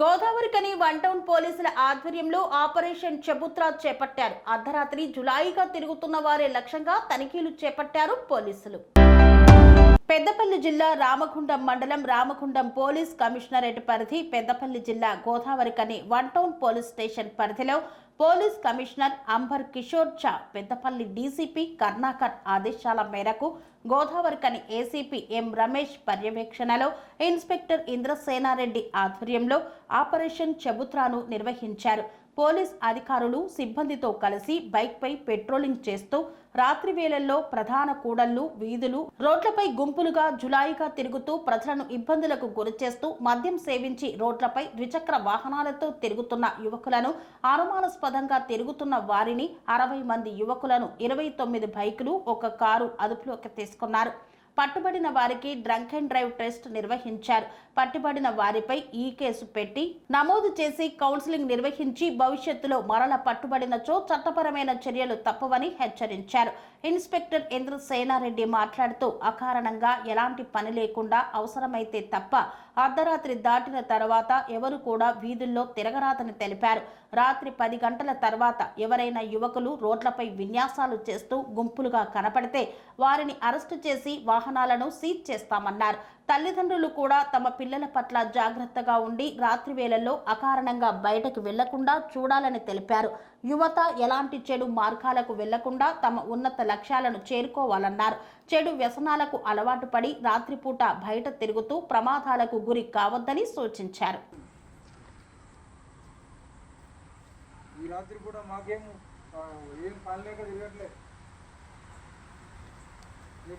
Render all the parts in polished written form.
Godavarikhani one town పోలీసుల ఆధ్వర్యంలో operation చెబుత్రా చేపట్టారు. అర్ధరాత్రి జులాయిగా తిరుగుతున్న వారే లక్ష్యంగా తనిఖీలు చేపట్టారు పోలీసులు. పెద్దపల్లి జిల్లా రామగుండం మండలం రామగుండం పోలీస్ కమిషనరేట్ పరిధి పెద్దపల్లి జిల్లా Godavarikhani one town police station పరిధిలో పోలీస్ కమిషనర్ అంబర్ కిషోర్ ఝా పెద్దపల్లి డీసీపీ కర్ణాకర్ ఆదేశాల మేరకు గోదావరికని ఏసీపీ ఎం రమేష్ పర్యవేక్షణలో ఇన్స్పెక్టర్ ఇంద్రసేనారెడ్డి ఆధ్వర్యంలో ఆపరేషన్ చెబుత్రాను నిర్వహించారు. పోలీస్ అధికారులు సిబ్బందితో కలిసి బైక్పై పెట్రోలింగ్ చేస్తూ రాత్రి వేళల్లో ప్రధాన కూడళ్లు, వీధులు, రోడ్లపై గుంపులుగా జులాయిగా తిరుగుతూ ప్రజలను ఇబ్బందులకు గురిచేస్తూ మద్యం సేవించి రోడ్లపై ద్విచక్ర వాహనాలతో తిరుగుతున్న యువకులను, అనుమానాస్పదంగా తిరుగుతున్న వారిని 60 మంది యువకులను 29 బైకులు, 1 కారు అదుపులోకి తీసుకున్నారు. పట్టుబడిన వారికి డ్రంక్ అండ్ డ్రైవ్ టెస్ట్ నిర్వహించారు. పట్టుబడిన వారిపై ఈ కేసు పెట్టి నమోదు చేసి కౌన్సిలింగ్ నిర్వహించి భవిష్యత్తులో మరల పట్టుబడినచో చట్టపరమైన చర్యలు తప్పవని హెచ్చరించారు. ఇన్స్పెక్టర్ ఇంద్రసేనారెడ్డి మాట్లాడుతూ అకారణంగా ఎలాంటి పని లేకుండా అవసరమైతే తప్ప అర్ధరాత్రి దాటిన తర్వాత ఎవరు కూడా వీధుల్లో తిరగరాదని తెలిపారు. రాత్రి 10 గంటల తర్వాత ఎవరైనా యువకులు రోడ్లపై విన్యాసాలు చేస్తూ గుంపులుగా కనపడితే వారిని అరెస్టు చేసి వాహనాలను సీజ్ చేస్తామన్నారు. తల్లిదండ్రులు కూడా తమ పిల్లల పట్ల జాగ్రత్తగా ఉండి రాత్రి వేళల్లో అకారణంగా బయటకు వెళ్లకుండా చూడాలని తెలిపారు. యువత ఎలాంటి చెడు మార్గాలకు వెళ్లకుండా తమ ఉన్నత లక్ష్యాలను చేరుకోవాలన్నారు. చెడు వ్యసనాలకు అలవాటు పడి రాత్రిపూట బయట తిరుగుతూ ప్రమాదాలకు గురి కావద్దని సూచించారు.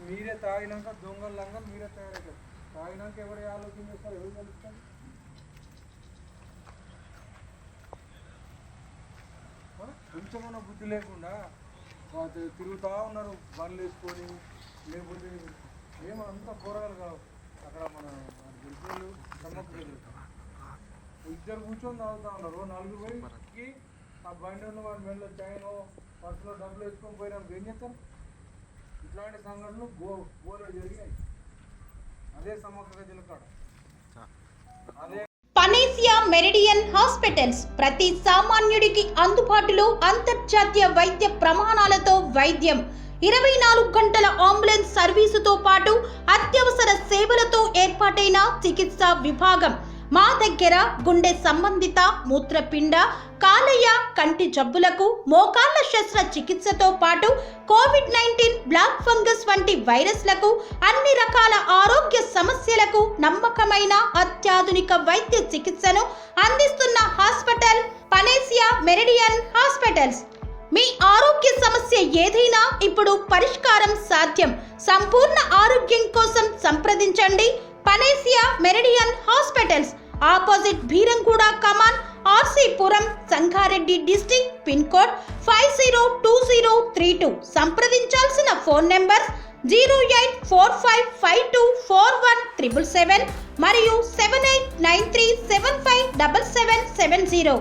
మీరే తాగినాక దొంగలంగా మీరే తయారవుతారు. తాగినాక ఎవరు ఆలోచన చేస్తారు, ఎవరు కలుస్తారు? కొంచెమన్నా బుద్ధి లేకుండా తిరుగుతూ ఉన్నారు బండ్లు వేసుకొని. లేకపోతే మేము అంతా కూరగాయలు కావు. అక్కడ మన గిరిజనులు సమ్మక్కులు ఇద్దరు కూర్చొని తాగుతూ ఉన్నారు. 4 పోయి ఆ బండి ఉన్న వాడి మెడలో చైనో పర్సులో డబ్బులు వేసుకొని పోయినాక ఏం చేస్తారు? ఇట్లాంటి సంఘటనలు గోలో జరిగాయి. అదే సమగ్ర జిల్లాకాడ అదే పనేసియా మెరిడియన్ హాస్పిటల్స్ ప్రతి సామాన్యుడికి అందుబాటులో అంతర్జాతీయ వైద్య ప్రమాణాలతో వైద్యం, 24 గంటల అంబులెన్స్ సర్వీసుతో పాటు అత్యవసర సేవలతో ఏర్పాటైన చికిత్సా విభాగం. మా దగ్గర గుండె సంబంధిత, మూత్రపిండ, కాలేయ, కంటి జబ్బులకు, మోకాళ్ల శస్త్రచికిత్సతో పాటు కోవిడ్-19, బ్లాక్ ఫంగస్ వంటి వైరస్లకు, అన్ని రకాల ఆరోగ్య సమస్యలకు నమ్మకమైన అత్యాధునిక వైద్య చికిత్సను అందిస్తున్న హాస్పిటల్ పనేసియా మెరిడియన్ హాస్పిటల్స్. మీ ఆరోగ్య సమస్య ఏదైనా ఇప్పుడు పరిష్కారం సాధ్యం. సంపూర్ణ ఆరోగ్యం కోసం సంప్రదించండి Panacea Meridian hospitals, opposite Beeramguda Kaman, RC Puram, Sangareddy district, pin code 502032. సంప్రదించాల్సిన ఫోన్ నెంబర్ 0845524177 మరియు 7893757770.